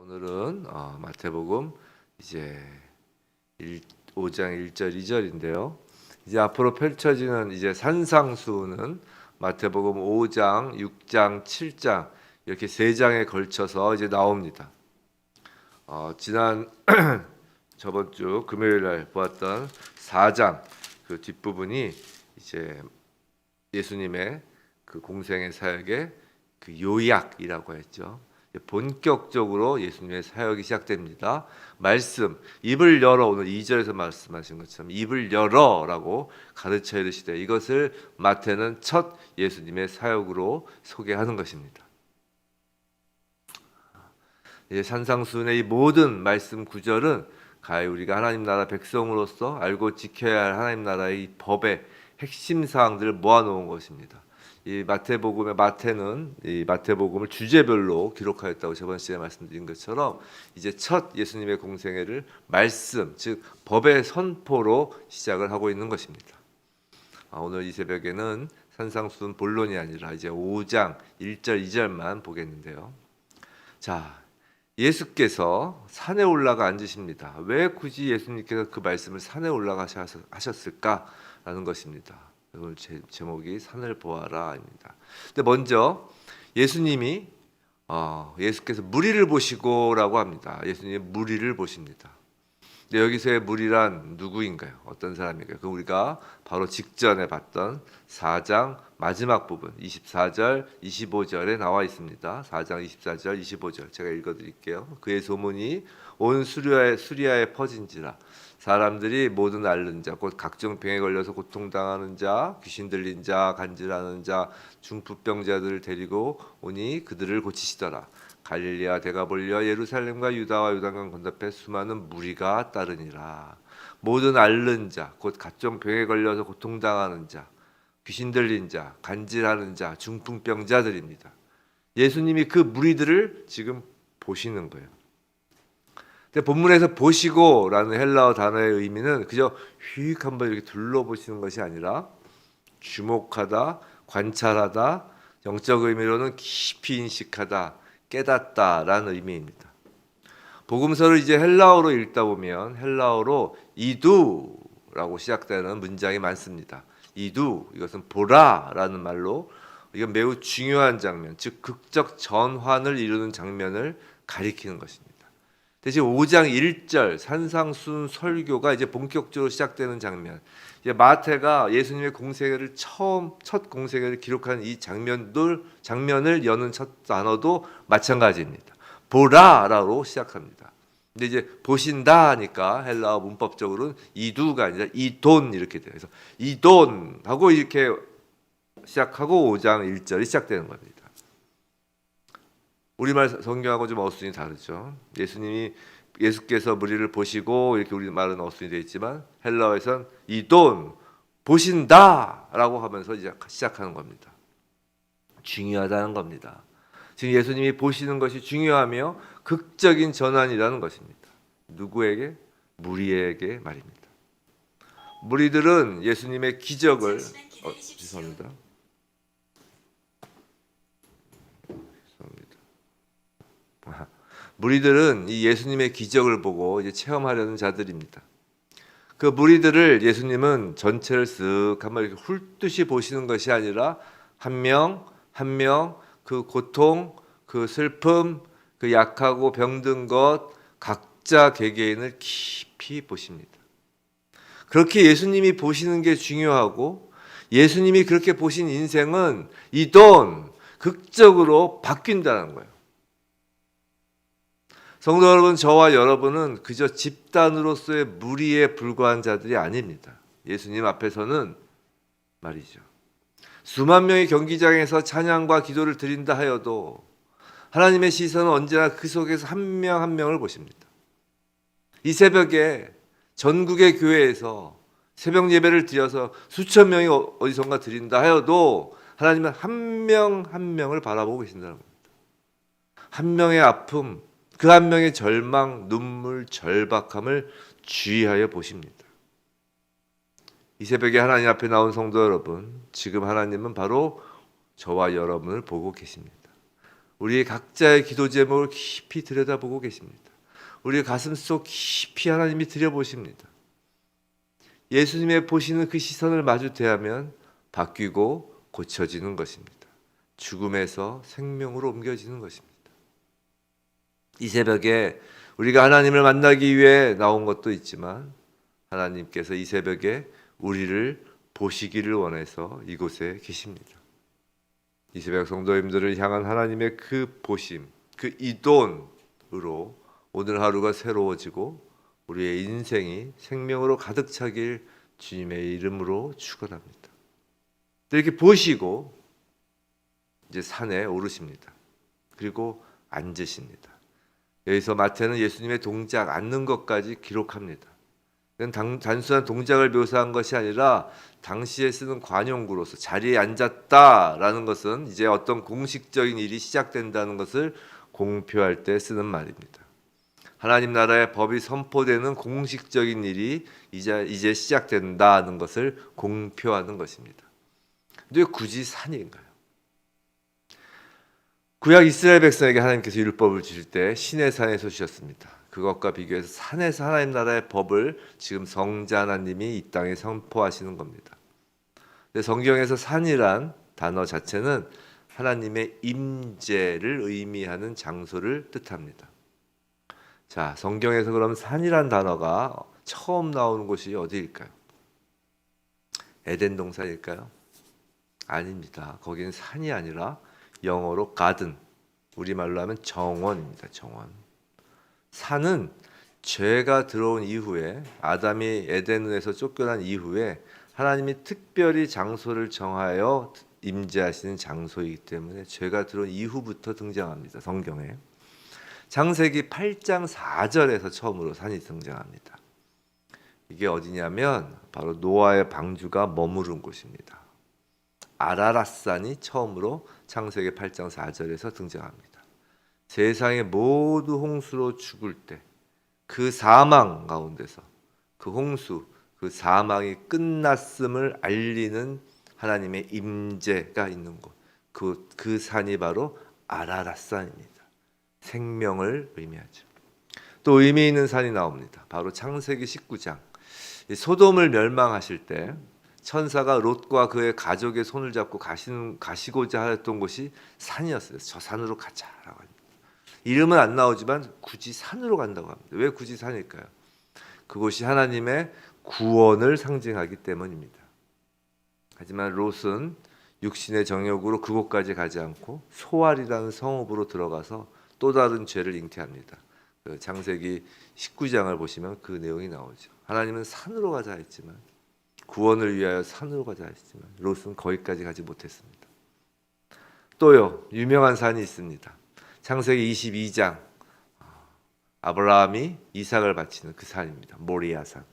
오늘은 마태복음 이제 5장 1절 2절인데요. 이제 앞으로 펼쳐지는 이제 산상수훈은 마태복음 5장, 6장, 7장 이렇게 세 장에 걸쳐서 이제 나옵니다. 지난 저번 주 금요일 날 보았던 4장 그 뒷부분이 이제 예수님의 그 공생의 사역의 그 요약이라고 했죠. 본격적으로 예수님의 사역이 시작됩니다. 말씀, 입을 열어, 오늘 2절에서 말씀하신 것처럼 입을 열어라고 가르쳐 이르시되, 이것을 마태는 첫 예수님의 사역으로 소개하는 것입니다. 산상수훈의 이 모든 말씀 구절은 가히 우리가 하나님 나라 백성으로서 알고 지켜야 할 하나님 나라의 법의 핵심 사항들을 모아놓은 것입니다. 이 마태는 이 마태복음을 주제별로 기록하였다고 저번 시간에 말씀드린 것처럼 이제 첫 예수님의 공생애를 말씀, 즉 법의 선포로 시작을 하고 있는 것입니다. 오늘 이 새벽에는 산상수훈 본론이 아니라 이제 5장 1절 2절만 보겠는데요. 자, 예수께서 산에 올라가 앉으십니다. 왜 굳이 예수님께서 그 말씀을 산에 올라가셨을까라는 것입니다. 오늘 제목이 산을 보아라입니다. 근데 먼저 예수님이 예수께서 무리를 보시고라고 합니다. 예수님이 무리를 보십니다. 근데 여기서의 무리란 누구인가요? 어떤 사람인가요? 그 우리가 바로 직전에 봤던 4장 마지막 부분 24절 25절에 나와 있습니다. 4장 24절 25절 제가 읽어드릴게요. 그의 소문이 온 수리아에 퍼진지라 사람들이 모든 앓는 자 곧 각종 병에 걸려서 고통당하는 자 귀신 들린 자 간질하는 자 중풍병자들을 데리고 오니 그들을 고치시더라. 갈릴리아 데가볼리아 예루살렘과 유다와 요단강 건너편에 수많은 무리가 따르니라. 모든 앓는 자 곧 각종 병에 걸려서 고통당하는 자 귀신 들린 자 간질하는 자 중풍병자들입니다. 예수님이 그 무리들을 지금 보시는 거예요. 근데 본문에서 보시고라는 헬라어 단어의 의미는 그저 휙 한번 이렇게 둘러보시는 것이 아니라 주목하다, 관찰하다, 영적 의미로는 깊이 인식하다, 깨닫다라는 의미입니다. 복음서를 이제 헬라어로 읽다 보면 헬라어로 이두라고 시작되는 문장이 많습니다. 이두, 이것은 보라라는 말로 이건 매우 중요한 장면, 즉 극적 전환을 이루는 장면을 가리키는 것입니다. 대신 5장 1절 산상수훈 설교가 이제 본격적으로 시작되는 장면. 이제 마태가 예수님의 공생애를 첫 공생애를 기록한 이 장면을 여는 첫 단어도 마찬가지입니다. 보라라고 시작합니다. 근데 이제 보신다 하니까 헬라어 문법적으로는 이두가 아니라 이돈 이렇게 돼요. 그래서 이돈 하고 이렇게 시작하고 5장 1절이 시작되는 겁니다. 우리말 성경하고 좀 어순이 다르죠. 예수께서 무리를 보시고 이렇게 우리말은 어순이 되어 있지만 헬라어에선 이돈 보신다라고 하면서 이제 시작하는 겁니다. 중요하다는 겁니다. 지금 예수님이 보시는 것이 중요하며 극적인 전환이라는 것입니다. 누구에게? 무리에게 말입니다. 무리들은 예수님의 기적을 죄송합니다. 무리들은 이 예수님의 기적을 보고 이제 체험하려는 자들입니다. 그 무리들을 예수님은 전체를 쓱 한번 이렇게 훑듯이 보시는 것이 아니라 한 명 한 명 그 고통, 그 슬픔, 그 약하고 병든 것 각자 개개인을 깊이 보십니다. 그렇게 예수님이 보시는 게 중요하고 예수님이 그렇게 보신 인생은 이돈 극적으로 바뀐다는 거예요. 성도 여러분, 저와 여러분은 그저 집단으로서의 무리에 불과한 자들이 아닙니다. 예수님 앞에서는 말이죠. 수만 명의 경기장에서 찬양과 기도를 드린다 하여도 하나님의 시선은 언제나 그 속에서 한 명 한 명을 보십니다. 이 새벽에 전국의 교회에서 새벽 예배를 드려서 수천 명이 어디선가 드린다 하여도 하나님은 한 명 한 명을 바라보고 계신다는 겁니다. 한 명의 아픔, 그 한 명의 절망, 눈물, 절박함을 주의하여 보십니다. 이 새벽에 하나님 앞에 나온 성도 여러분, 지금 하나님은 바로 저와 여러분을 보고 계십니다. 우리의 각자의 기도 제목을 깊이 들여다보고 계십니다. 우리의 가슴속 깊이 하나님이 들여보십니다. 예수님의 보시는 그 시선을 마주 대하면 바뀌고 고쳐지는 것입니다. 죽음에서 생명으로 옮겨지는 것입니다. 이 새벽에 우리가 하나님을 만나기 위해 나온 것도 있지만 하나님께서 이 새벽에 우리를 보시기를 원해서 이곳에 계십니다. 이 새벽 성도님들을 향한 하나님의 그 보심, 그 이돈으로 오늘 하루가 새로워지고 우리의 인생이 생명으로 가득 차길 주님의 이름으로 축원합니다. 이렇게 보시고 이제 산에 오르십니다. 그리고 앉으십니다. 여기서 마태는 예수님의 동작, 앉는 것까지 기록합니다. 단순한 동작을 묘사한 것이 아니라 당시에 쓰는 관용구로서 자리에 앉았다라는 것은 이제 어떤 공식적인 일이 시작된다는 것을 공표할 때 쓰는 말입니다. 하나님 나라의 법이 선포되는 공식적인 일이 이제 시작된다는 것을 공표하는 것입니다. 근데 굳이 산인가요? 구약 이스라엘 백성에게 하나님께서 율법을 주실 때 시내 산에서 주셨습니다. 그것과 비교해서 산에서 하나님 나라의 법을 지금 성자 하나님이 이 땅에 선포하시는 겁니다. 근데 성경에서 산이란 단어 자체는 하나님의 임재를 의미하는 장소를 뜻합니다. 자, 성경에서 그럼 산이란 단어가 처음 나오는 곳이 어디일까요? 에덴 동산일까요? 아닙니다. 거기는 산이 아니라 영어로 가든, 우리말로 하면 정원입니다. 정원. 산은 죄가 들어온 이후에 아담이 에덴에서 쫓겨난 이후에 하나님이 특별히 장소를 정하여 임재하시는 장소이기 때문에 죄가 들어온 이후부터 등장합니다. 성경에. 창세기 8장 4절에서 처음으로 산이 등장합니다. 이게 어디냐면 바로 노아의 방주가 머무른 곳입니다. 아라랏산이 처음으로 창세기 8장 4절에서 등장합니다. 세상의 모두 홍수로 죽을 때 그 사망 가운데서 그 홍수, 그 사망이 끝났음을 알리는 하나님의 임재가 있는 곳, 그 산이 바로 아라랏산입니다. 생명을 의미하죠. 또 의미 있는 산이 나옵니다. 바로 창세기 19장. 소돔을 멸망하실 때 천사가 롯과 그의 가족의 손을 잡고 가시고자 했던 곳이 산이었어요. 저 산으로 가자라고 합니다. 이름은 안 나오지만 굳이 산으로 간다고 합니다. 왜 굳이 산일까요? 그곳이 하나님의 구원을 상징하기 때문입니다. 하지만 롯은 육신의 정욕으로 그곳까지 가지 않고 소알이라는 성읍으로 들어가서 또 다른 죄를 잉태합니다. 그 창세기 19장을 보시면 그 내용이 나오죠. 하나님은 산으로 가자 했지만 구원을 위하여 산으로 가자 했지만 롯은 거기까지 가지 못했습니다. 또요, 유명한 산이 있습니다. 창세기 22장 아브라함이 이삭을 바치는 그 산입니다. 모리아산.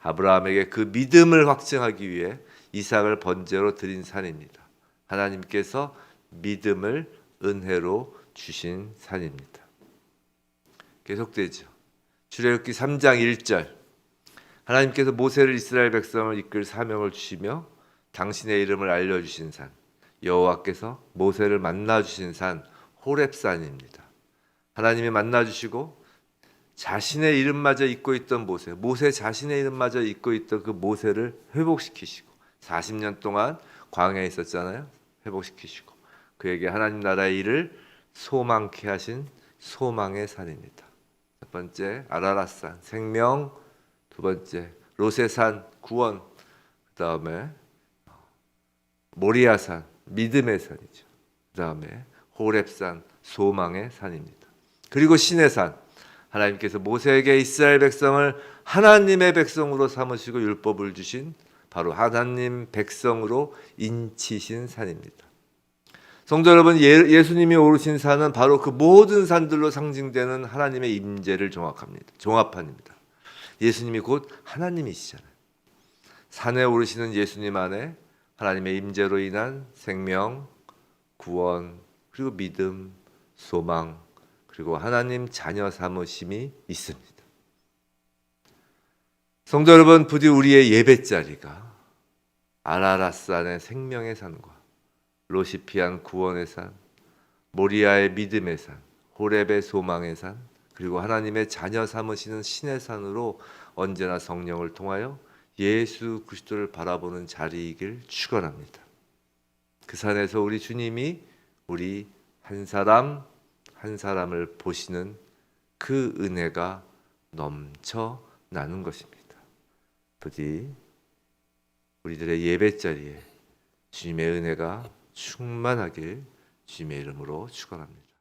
아브라함에게 그 믿음을 확증하기 위해 이삭을 번제로 드린 산입니다. 하나님께서 믿음을 은혜로 주신 산입니다. 계속되죠. 출애굽기 3장 1절. 하나님께서 모세를 이스라엘 백성을 이끌 사명을 주시며 당신의 이름을 알려주신 산, 여호와께서 모세를 만나주신 산 호렙산입니다. 하나님이 만나주시고 자신의 이름마저 잊고 있던 모세 자신의 이름마저 잊고 있던 그 모세를 회복시키시고 40년 동안 광야에 있었잖아요. 회복시키시고 그에게 하나님 나라의 일을 소망케 하신 소망의 산입니다. 첫 번째 아라랏산 생명, 두 번째 롯의 산 구원, 그 다음에 모리아산 믿음의 산이죠. 그 다음에 호렙산 소망의 산입니다. 그리고 시내산 하나님께서 모세에게 이스라엘 백성을 하나님의 백성으로 삼으시고 율법을 주신 바로 하나님 백성으로 인치신 산입니다. 성도 여러분, 예수님이 오르신 산은 바로 그 모든 산들로 상징되는 하나님의 임재를 종합합니다. 예수님이 곧 하나님이시잖아요. 산에 오르시는 예수님 안에 하나님의 임재로 인한 생명, 구원, 그리고 믿음, 소망, 그리고 하나님 자녀 삼으심이 있습니다. 성도 여러분, 부디 우리의 예배자리가 아라랏산의 생명의 산과 롯이 피한 구원의 산, 모리아의 믿음의 산, 호렙의 소망의 산, 그리고 하나님의 자녀 삼으시는 신의 산으로 언제나 성령을 통하여 예수 그리스도를 바라보는 자리이길 축원합니다. 그 산에서 우리 주님이 우리 한 사람 한 사람을 보시는 그 은혜가 넘쳐나는 것입니다. 부디 우리들의 예배 자리에 주님의 은혜가 충만하길 주님의 이름으로 축원합니다.